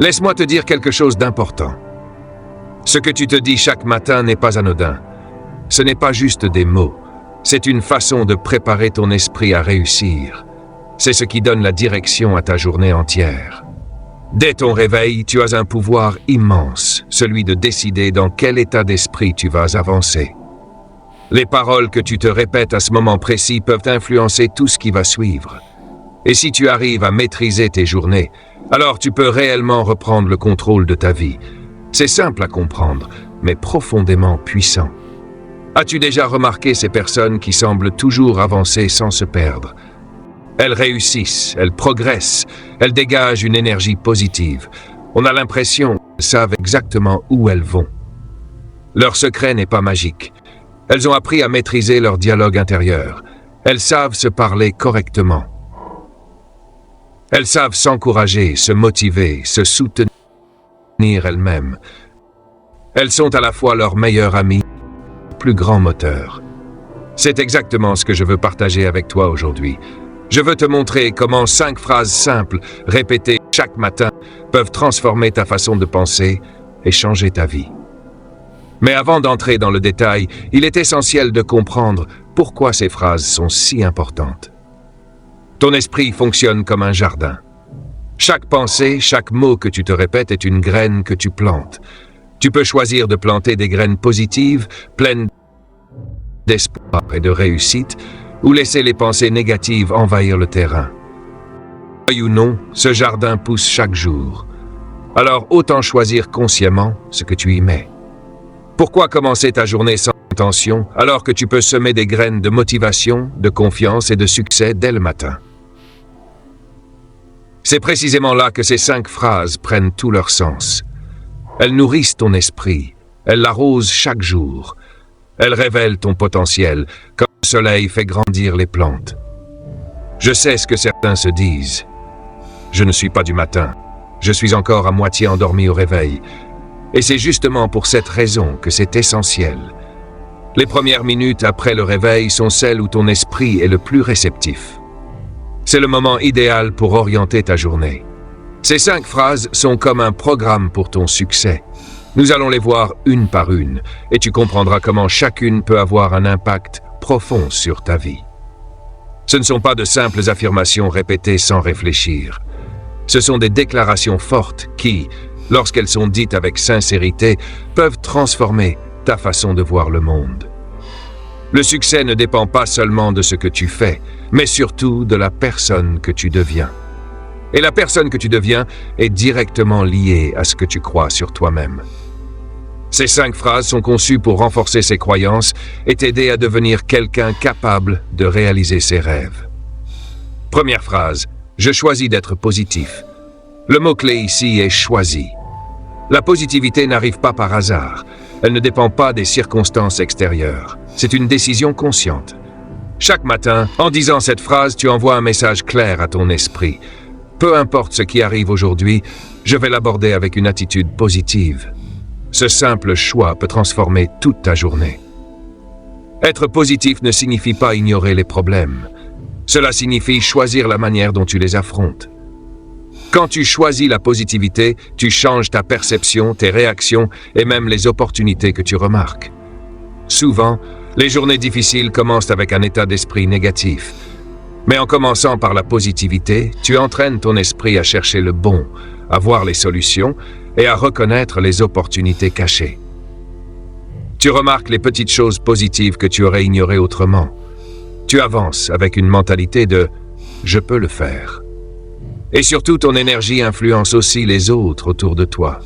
Laisse-moi te dire quelque chose d'important. Ce que tu te dis chaque matin n'est pas anodin. Ce n'est pas juste des mots. C'est une façon de préparer ton esprit à réussir. C'est ce qui donne la direction à ta journée entière. Dès ton réveil, tu as un pouvoir immense, celui de décider dans quel état d'esprit tu vas avancer. Les paroles que tu te répètes à ce moment précis peuvent influencer tout ce qui va suivre. Et si tu arrives à maîtriser tes journées, alors tu peux réellement reprendre le contrôle de ta vie. C'est simple à comprendre, mais profondément puissant. As-tu déjà remarqué ces personnes qui semblent toujours avancer sans se perdre? Elles réussissent, elles progressent, elles dégagent une énergie positive. On a l'impression qu'elles savent exactement où elles vont. Leur secret n'est pas magique. Elles ont appris à maîtriser leur dialogue intérieur. Elles savent se parler correctement. Elles savent s'encourager, se motiver, se soutenir elles-mêmes. Elles sont à la fois leur meilleure amie, leur plus grand moteur. C'est exactement ce que je veux partager avec toi aujourd'hui. Je veux te montrer comment 5 phrases simples, répétées chaque matin, peuvent transformer ta façon de penser et changer ta vie. Mais avant d'entrer dans le détail, il est essentiel de comprendre pourquoi ces phrases sont si importantes. Ton esprit fonctionne comme un jardin. Chaque pensée, chaque mot que tu te répètes est une graine que tu plantes. Tu peux choisir de planter des graines positives, pleines d'espoir et de réussite, ou laisser les pensées négatives envahir le terrain. Oui ou non, ce jardin pousse chaque jour. Alors autant choisir consciemment ce que tu y mets. Pourquoi commencer ta journée sans intention alors que tu peux semer des graines de motivation, de confiance et de succès dès le matin? C'est précisément là que ces 5 phrases prennent tout leur sens. Elles nourrissent ton esprit, elles l'arrosent chaque jour. Elles révèlent ton potentiel, comme le soleil fait grandir les plantes. Je sais ce que certains se disent. Je ne suis pas du matin. Je suis encore à moitié endormi au réveil. Et c'est justement pour cette raison que c'est essentiel. Les premières minutes après le réveil sont celles où ton esprit est le plus réceptif. C'est le moment idéal pour orienter ta journée. Ces 5 phrases sont comme un programme pour ton succès. Nous allons les voir une par une, et tu comprendras comment chacune peut avoir un impact profond sur ta vie. Ce ne sont pas de simples affirmations répétées sans réfléchir. Ce sont des déclarations fortes qui, lorsqu'elles sont dites avec sincérité, peuvent transformer ta façon de voir le monde. Le succès ne dépend pas seulement de ce que tu fais, mais surtout de la personne que tu deviens. Et la personne que tu deviens est directement liée à ce que tu crois sur toi-même. Ces 5 phrases sont conçues pour renforcer ses croyances et t'aider à devenir quelqu'un capable de réaliser ses rêves. Première phrase, je choisis d'être positif. Le mot-clé ici est choisi. La positivité n'arrive pas par hasard. Elle ne dépend pas des circonstances extérieures. C'est une décision consciente. Chaque matin, en disant cette phrase, tu envoies un message clair à ton esprit. Peu importe ce qui arrive aujourd'hui, je vais l'aborder avec une attitude positive. Ce simple choix peut transformer toute ta journée. Être positif ne signifie pas ignorer les problèmes. Cela signifie choisir la manière dont tu les affrontes. Quand tu choisis la positivité, tu changes ta perception, tes réactions et même les opportunités que tu remarques. Souvent, les journées difficiles commencent avec un état d'esprit négatif. Mais en commençant par la positivité, tu entraînes ton esprit à chercher le bon, à voir les solutions et à reconnaître les opportunités cachées. Tu remarques les petites choses positives que tu aurais ignorées autrement. Tu avances avec une mentalité de « je peux le faire ». Et surtout, ton énergie influence aussi les autres autour de toi.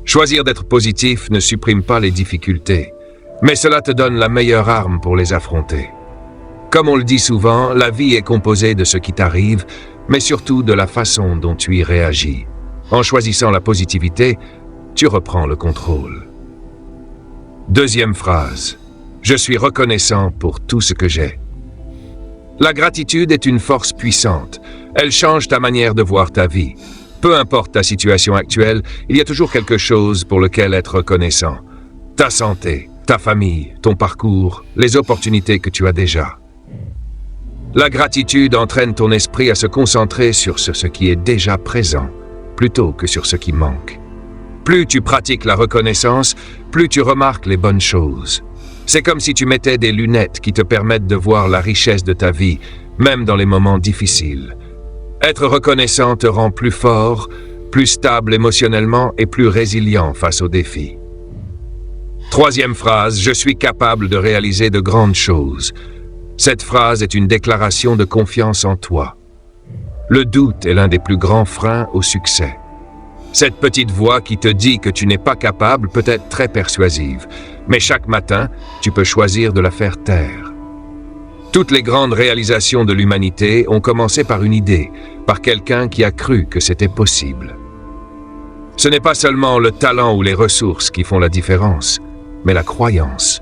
Choisir d'être positif ne supprime pas les difficultés, mais cela te donne la meilleure arme pour les affronter. Comme on le dit souvent, la vie est composée de ce qui t'arrive, mais surtout de la façon dont tu y réagis. En choisissant la positivité, tu reprends le contrôle. Deuxième phrase, je suis reconnaissant pour tout ce que j'ai. La gratitude est une force puissante. Elle change ta manière de voir ta vie. Peu importe ta situation actuelle, il y a toujours quelque chose pour lequel être reconnaissant. Ta santé, ta famille, ton parcours, les opportunités que tu as déjà. La gratitude entraîne ton esprit à se concentrer sur ce qui est déjà présent. plutôt que sur ce qui manque. Plus tu pratiques la reconnaissance, plus tu remarques les bonnes choses. C'est comme si tu mettais des lunettes qui te permettent de voir la richesse de ta vie, même dans les moments difficiles. Être reconnaissant te rend plus fort, plus stable émotionnellement et plus résilient face aux défis. Troisième phrase, je suis capable de réaliser de grandes choses. Cette phrase est une déclaration de confiance en toi. Le doute est l'un des plus grands freins au succès. Cette petite voix qui te dit que tu n'es pas capable peut être très persuasive, mais chaque matin, tu peux choisir de la faire taire. Toutes les grandes réalisations de l'humanité ont commencé par une idée, par quelqu'un qui a cru que c'était possible. Ce n'est pas seulement le talent ou les ressources qui font la différence, mais la croyance.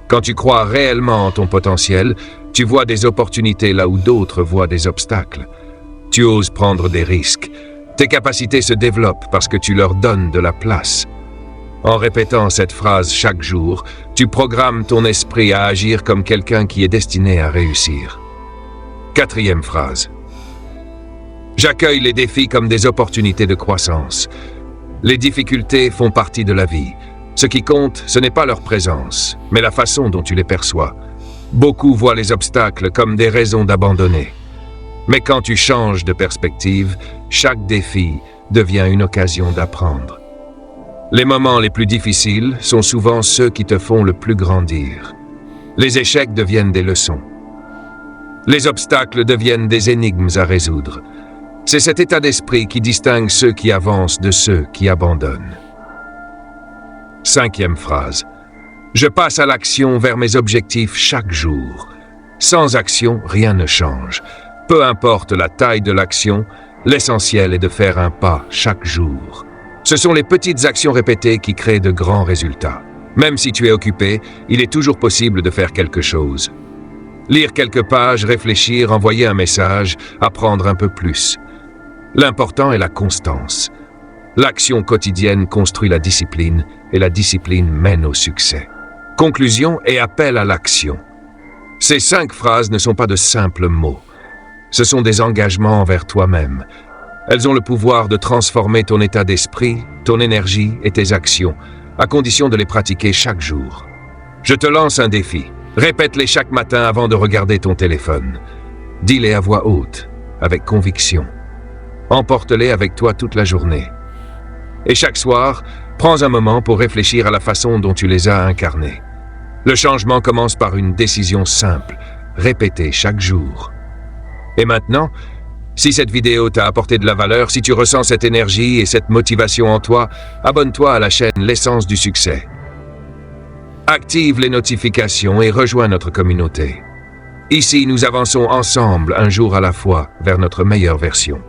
Quand tu crois réellement en ton potentiel, tu vois des opportunités là où d'autres voient des obstacles. Tu oses prendre des risques. Tes capacités se développent parce que tu leur donnes de la place. En répétant cette phrase chaque jour, tu programmes ton esprit à agir comme quelqu'un qui est destiné à réussir. Quatrième phrase. J'accueille les défis comme des opportunités de croissance. Les difficultés font partie de la vie. Ce qui compte, ce n'est pas leur présence, mais la façon dont tu les perçois. Beaucoup voient les obstacles comme des raisons d'abandonner. Mais quand tu changes de perspective, chaque défi devient une occasion d'apprendre. Les moments les plus difficiles sont souvent ceux qui te font le plus grandir. Les échecs deviennent des leçons. Les obstacles deviennent des énigmes à résoudre. C'est cet état d'esprit qui distingue ceux qui avancent de ceux qui abandonnent. Cinquième phrase. Je passe à l'action vers mes objectifs chaque jour. Sans action, rien ne change. Peu importe la taille de l'action, l'essentiel est de faire un pas chaque jour. Ce sont les petites actions répétées qui créent de grands résultats. Même si tu es occupé, il est toujours possible de faire quelque chose. Lire quelques pages, réfléchir, envoyer un message, apprendre un peu plus. L'important est la constance. L'action quotidienne construit la discipline et la discipline mène au succès. Conclusion et appel à l'action. Ces 5 phrases ne sont pas de simples mots. Ce sont des engagements envers toi-même. Elles ont le pouvoir de transformer ton état d'esprit, ton énergie et tes actions, à condition de les pratiquer chaque jour. Je te lance un défi. Répète-les chaque matin avant de regarder ton téléphone. Dis-les à voix haute, avec conviction. Emporte-les avec toi toute la journée. Et chaque soir, prends un moment pour réfléchir à la façon dont tu les as incarnés. Le changement commence par une décision simple, répétée chaque jour. Et maintenant, si cette vidéo t'a apporté de la valeur, si tu ressens cette énergie et cette motivation en toi, abonne-toi à la chaîne L'Essence du Succès. Active les notifications et rejoins notre communauté. Ici, nous avançons ensemble, un jour à la fois, vers notre meilleure version.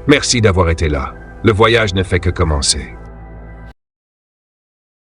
Merci d'avoir été là. Le voyage ne fait que commencer.